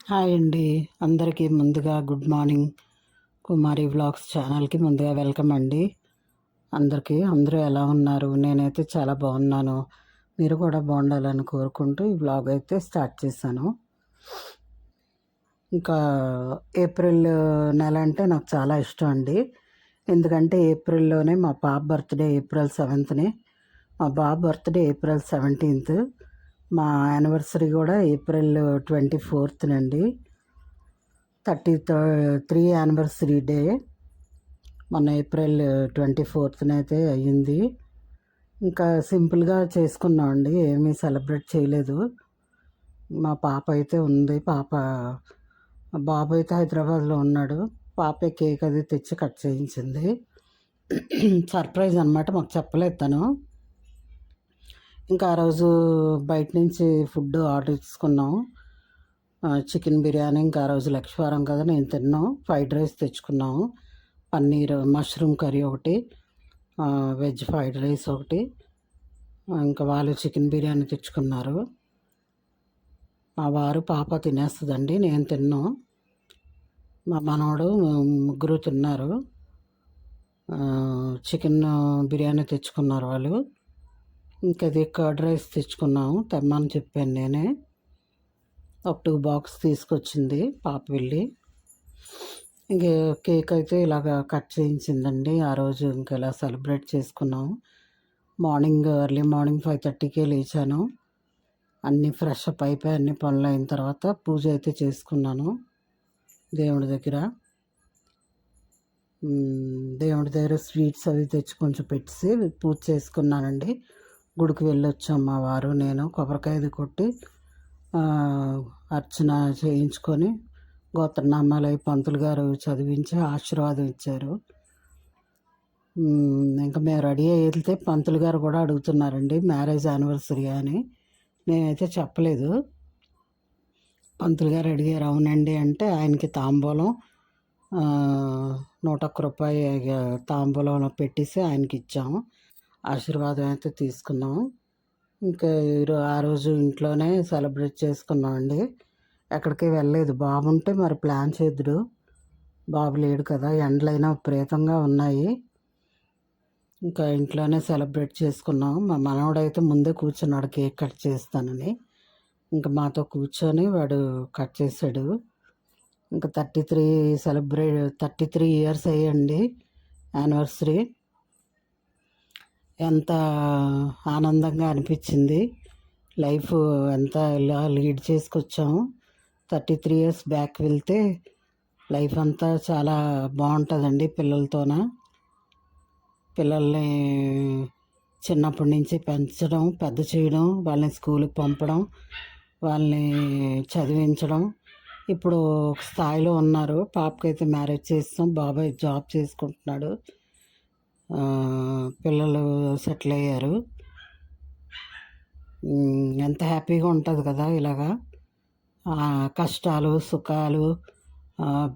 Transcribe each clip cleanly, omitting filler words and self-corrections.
Hi అండి. అందరికీ ముందుగా గుడ్ మార్నింగ్. కుమారి వ్లాగ్స్ ఛానల్‌కి ముందుగా వెల్కమ్ అండి. అందరూ ఎలా ఉన్నారు? నేనైతే చాలా బాగున్నాను. మీరు కూడా బాగుండాలని కోరుకుంటూ ఈ వ్లాగ్ అయితే స్టార్ట్ చేశాను. ఇంకా ఏప్రిల్ నెల అంటే నాకు చాలా ఇష్టం అండి. ఎందుకంటే ఏప్రిల్లోనే మా పాప బర్త్డే ఏప్రిల్ 7థ్‌ని, మా బాబు బర్త్డే ఏప్రిల్ 17థ్, మా యానివర్సరీ కూడా ఏప్రిల్ 24థ్‌నండి. 33 యానివర్సరీ డే మొన్న ఏప్రిల్ 24థ్న అయితే అయ్యింది. ఇంకా సింపుల్గా చేసుకున్నామండి, ఏమీ సెలబ్రేట్ చేయలేదు. మా పాప అయితే ఉంది. బాబు అయితే హైదరాబాద్లో ఉన్నాడు. పాపే కేక్ అది తెచ్చి కట్ చేయించింది. సర్ప్రైజ్ అనమాట, మాకు చెప్పలేదు తను. ఇంకా ఆ రోజు బయట నుంచి ఫుడ్ ఆర్డర్ తీసుకున్నాం. చికెన్ బిర్యానీ. ఇంకా ఆ రోజు లక్షవారం కదా, నేను తిన్నాం. ఫ్రైడ్ రైస్ తెచ్చుకున్నాము, పన్నీర్ మష్రూమ్ కర్రీ ఒకటి, వెజ్ ఫ్రైడ్ రైస్ ఒకటి, ఇంకా వాళ్ళు చికెన్ బిర్యానీ తెచ్చుకున్నారు. మా వారు పాప తినేస్తుందండి, నేను తిన్నాం. మా మనవడు ముగ్గురు తిన్నారు. చికెన్ బిర్యానీ తెచ్చుకున్నారు వాళ్ళు. ఇంకా అది కర్డ్ రైస్ తెచ్చుకున్నాము, తెమ్మని చెప్పాను నేనే. ఒక 2 బాక్స్ తీసుకొచ్చింది పాప వెళ్ళి. ఇంక కేక్ అయితే ఇలాగ కట్ చేయించిందండి. ఆ రోజు ఇంకా ఇలా సెలబ్రేట్ చేసుకున్నాము. ఎర్లీ మార్నింగ్ 5:30కే లేచాను. అన్నీ ఫ్రెష్ అప్ అయిపోయి అన్ని పనులు అయిన తర్వాత పూజ అయితే చేసుకున్నాను దేవుడి దగ్గర. దేవుడి దగ్గర స్వీట్స్ అవి తెచ్చి కొంచెం పెట్టి పూజ చేసుకున్నానండి. గుడికి వెళ్ళొచ్చాం మా వారు నేను. కొబ్బరికాయది కొట్టి అర్చన చేయించుకొని గోత్రనామాలు అవి పంతులు గారు చదివించి ఆశీర్వాదం ఇచ్చారు. ఇంకా మేము రెడీ అయ్యి వెళ్తే పంతులు గారు కూడా అడుగుతున్నారండి మ్యారేజ్ యానివర్సరీ అని. నేనైతే చెప్పలేదు. పంతులు గారు అడిగారు అవునండి అంటే ఆయనకి తాంబూలం 101 రూపాయి తాంబూలంలో పెట్టేసి ఆయనకి ఇచ్చాము. ఆశీర్వాదం అయితే తీసుకున్నాము. ఇంకా ఆ రోజు ఇంట్లోనే సెలబ్రేట్ చేసుకున్నామండి. ఎక్కడికి వెళ్ళలేదు. బాబు ఉంటే మరి ప్లాన్ చేద్దుడు. బాబు లేడు కదా, ఎండలైనా విపరీతంగా ఉన్నాయి. ఇంకా ఇంట్లోనే సెలబ్రేట్ చేసుకున్నాం. మా మనవడైతే ముందే కూర్చున్నాడు కేక్ కట్ చేస్తానని. ఇంకా మాతో కూర్చొని వాడు కట్ చేశాడు. ఇంకా 33 ఇయర్స్ అయ్యండి యానివర్సరీ. ఎంత ఆనందంగా అనిపించింది. లైఫ్ ఎంత ఇలా లీడ్ చేసుకొచ్చాము. 33 ఇయర్స్ బ్యాక్ వెళ్తే లైఫ్ అంతా చాలా బాగుంటుందండి. పిల్లల్ని చిన్నప్పటి నుంచి పెంచడం, పెద్ద చేయడం, వాళ్ళని స్కూల్కి పంపడం, వాళ్ళని చదివించడం. ఇప్పుడు ఒక స్థాయిలో ఉన్నారు. పాపకైతే మ్యారేజ్ చేస్తాం, బాబాయ్ జాబ్ చేసుకుంటున్నాడు, పిల్లలు సెటిల్ అయ్యారు. ఎంత హ్యాపీగా ఉంటుంది కదా ఇలాగా. కష్టాలు, సుఖాలు,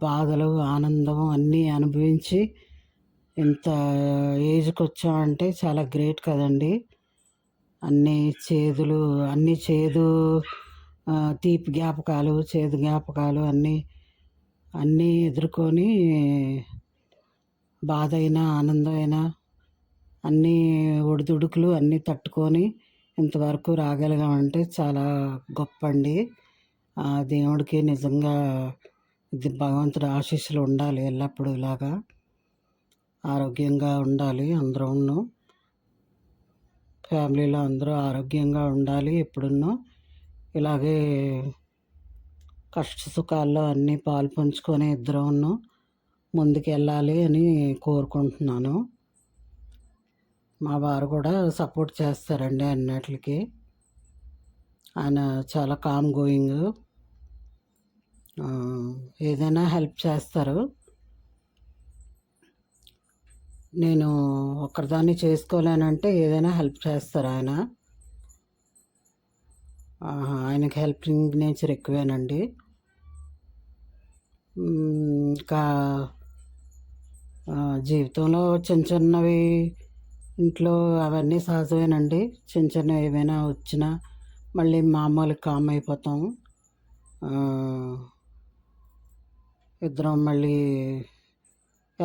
బాధలు, ఆనందం అన్నీ అనుభవించి ఇంత ఏజ్కి వచ్చామంటే చాలా గ్రేట్ కదండి. అన్నీ చేదు, తీపి జ్ఞాపకాలు, చేదు జ్ఞాపకాలు అన్నీ ఎదుర్కొని బాధ అయినా ఆనందమైనా అన్నీ ఒడిదుడుకులు అన్నీ తట్టుకొని ఇంతవరకు రాగలిగామంటే చాలా గొప్ప అండి. దేవుడికి నిజంగా ఇది భగవంతుడి ఆశీస్సులు ఉండాలి. ఎల్లప్పుడూ ఇలాగా ఆరోగ్యంగా ఉండాలి. అందరూ ఫ్యామిలీలో అందరూ ఆరోగ్యంగా ఉండాలి. ఎప్పుడున్నో ఇలాగే కష్ట సుఖాల్లో అన్నీ పాలు పంచుకొని ఇద్దరూ ముందుకు వెళ్ళాలి అని కోరుకుంటున్నాను. మా వారు కూడా సపోర్ట్ చేస్తారండి అన్నిటికి. ఆయన చాలా కామ్ గోయింగ్, ఏదైనా హెల్ప్ చేస్తారు. నేను ఒక్కరిదాన్ని చేసుకోలేనంటే ఏదైనా హెల్ప్ చేస్తారు ఆయన. ఆయనకి హెల్పింగ్ నేచర్ ఎక్కువేనండి. ఇంకా జీవితంలో చిన్నవి ఇంట్లో అవన్నీ సహజమేనండి. చిన్నవి ఏమైనా వచ్చినా మళ్ళీ మామూలు కామ్ అయిపోతాం. ఇద్దరం మళ్ళీ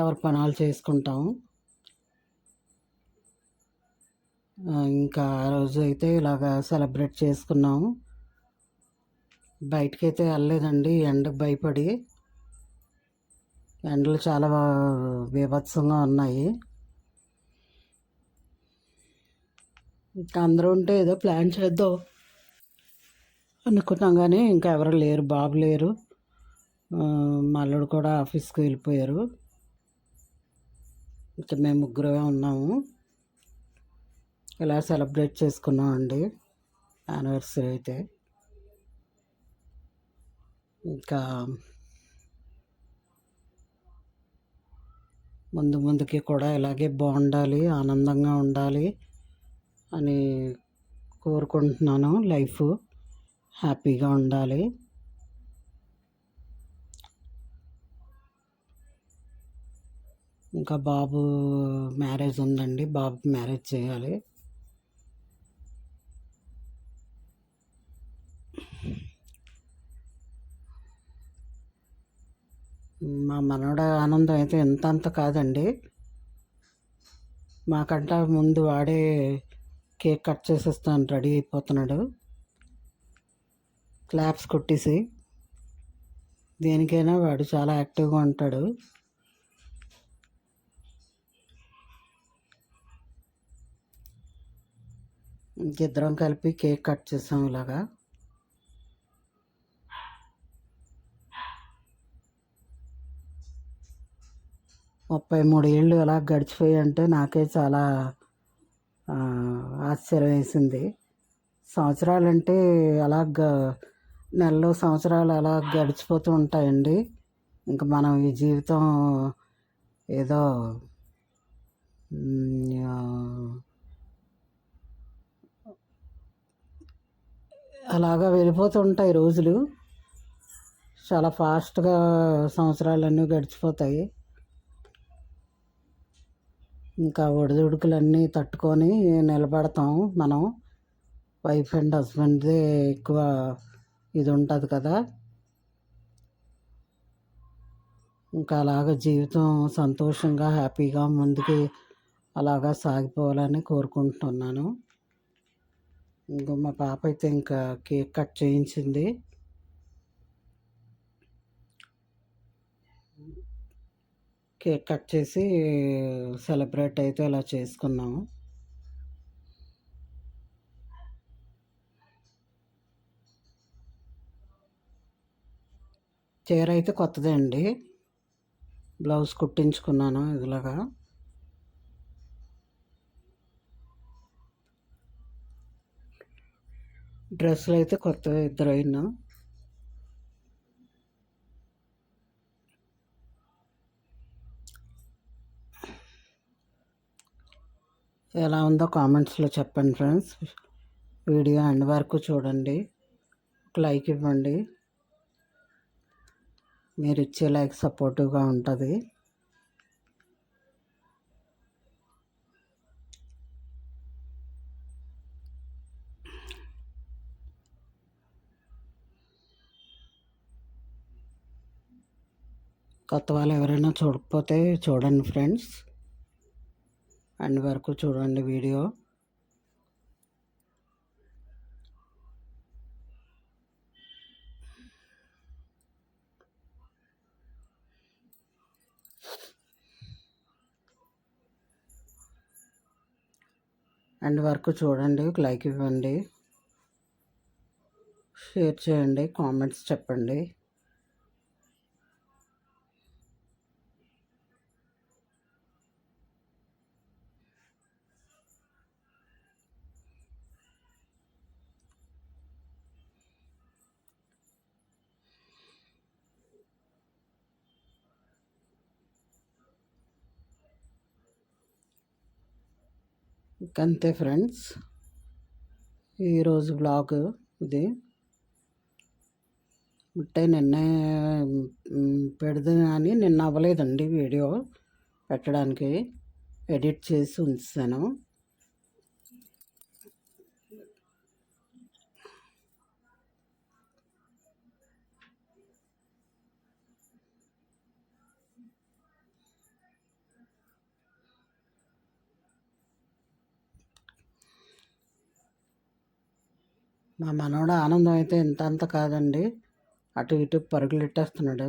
ఎవరి పనాలు చేసుకుంటాం. ఇంకా ఆ రోజు అయితే ఇలాగా సెలబ్రేట్ చేసుకున్నాము. బయటకైతే వెళ్ళలేదండి ఎండకు భయపడి. ఎండలు చాలా బీభత్సంగా ఉన్నాయి. ఇంకా అందరూ ఉంటే ఏదో ప్లాన్ చేద్దాం అనుకున్నాం కానీ ఇంకా ఎవరు లేరు, బాబు లేరు, మా అల్లుడు కూడా ఆఫీస్కి వెళ్ళిపోయారు. ఇంకా మేము ముగ్గురమే ఉన్నాము. ఇలా సెలబ్రేట్ చేసుకున్నాం అండి యానివర్సరీ అయితే. ఇంకా ముందుకి కూడా ఇలాగే బాగుండాలి, ఆనందంగా ఉండాలి అని కోరుకుంటున్నాను. లైఫ్ హ్యాపీగా ఉండాలి. ఇంకా బాబు మ్యారేజ్ ఉందండి, బాబుకి మ్యారేజ్ చేయాలి. మా మనవడ ఆనందం అయితే ఎంత అంత కాదండి. మాకంట ముందు వాడే కేక్ కట్ చేసేస్తాను రెడీ అయిపోతున్నాడు, క్లాప్స్ కొట్టేసి. దేనికైనా వాడు చాలా యాక్టివ్గా ఉంటాడు. ఇంకిద్దరం కలిపి కేక్ కట్ చేసాం ఇలాగా. ముప్పై 33 ఏళ్ళు అలా గడిచిపోయి అంటే నాకే చాలా ఆశ్చర్యం వేసింది. సంవత్సరాలంటే అలా నెలలో సంవత్సరాలు అలా గడిచిపోతూ ఉంటాయండి. ఇంకా మనం ఈ జీవితం ఏదో అలాగా వెళ్ళిపోతూ ఉంటాయి రోజులు. చాలా ఫాస్ట్గా సంవత్సరాలన్నీ గడిచిపోతాయి. ఇంకా ఒడిదుడుకులన్నీ తట్టుకొని నిలబడతాం మనం. వైఫ్ అండ్ హస్బెండ్దే ఎక్కువ ఇది ఉంటుంది కదా. ఇంకా అలాగ జీవితం సంతోషంగా హ్యాపీగా ముందుకి అలాగా సాగిపోవాలని కోరుకుంటున్నాను. ఇంకా మా పాప అయితే ఇంకా కేక్ కట్ చేయించింది. కేక్ కట్ చేసి సెలబ్రేట్ అయితే ఇలా చేసుకున్నాము. చీర అయితే కొత్తదే అండి, బ్లౌజ్ కుట్టించుకున్నాను ఇలాగా. డ్రెస్సులు అయితే కొత్తవి ఇద్దరు అయినా. ఎలా ఉందో కామెంట్స్లో చెప్పండి ఫ్రెండ్స్. వీడియో ఎండ్ వరకు చూడండి, ఒక లైక్ ఇవ్వండి. మీరు ఇచ్చే లైక్ సపోర్టివ్గా ఉంటుంది. కొత్త వాళ్ళు ఎవరైనా చూడకపోతే చూడండి ఫ్రెండ్స్, ఎండ్ వరకు చూడండి వీడియో. ఎండ్ వరకు చూడండి, ఒక లైక్ ఇవ్వండి, షేర్ చేయండి, కామెంట్స్ చెప్పండి. అంతే ఫ్రెండ్స్, ఈరోజు బ్లాగ్ ఇది. అంటే నిన్నే పెడదాం అని నిన్న అవ్వలేదండి వీడియో పెట్టడానికి, ఎడిట్ చేసి ఉంచాను. మా మనవడు ఆనందం అయితే ఇంత అంత కాదండి, అటు ఇటు పరుగులు పెట్టేస్తున్నాడు.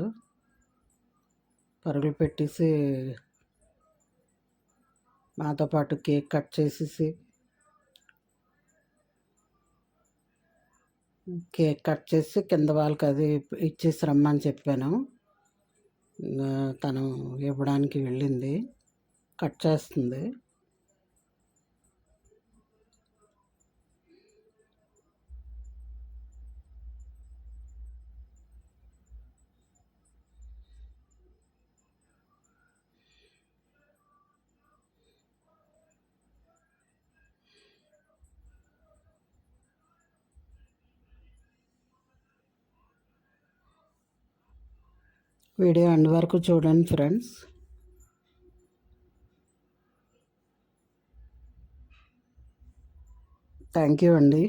పరుగులు పెట్టేసి మాతో పాటు కేక్ కట్ చేసేసి కింద వాళ్ళకి అది ఇచ్చేసి రమ్మని చెప్పాను. తను ఇవ్వడానికి వెళ్ళింది, కట్ చేస్తుంది. వీడియో ఎండ్ వరకు చూడండి ఫ్రెండ్స్. థ్యాంక్ యూ అండి.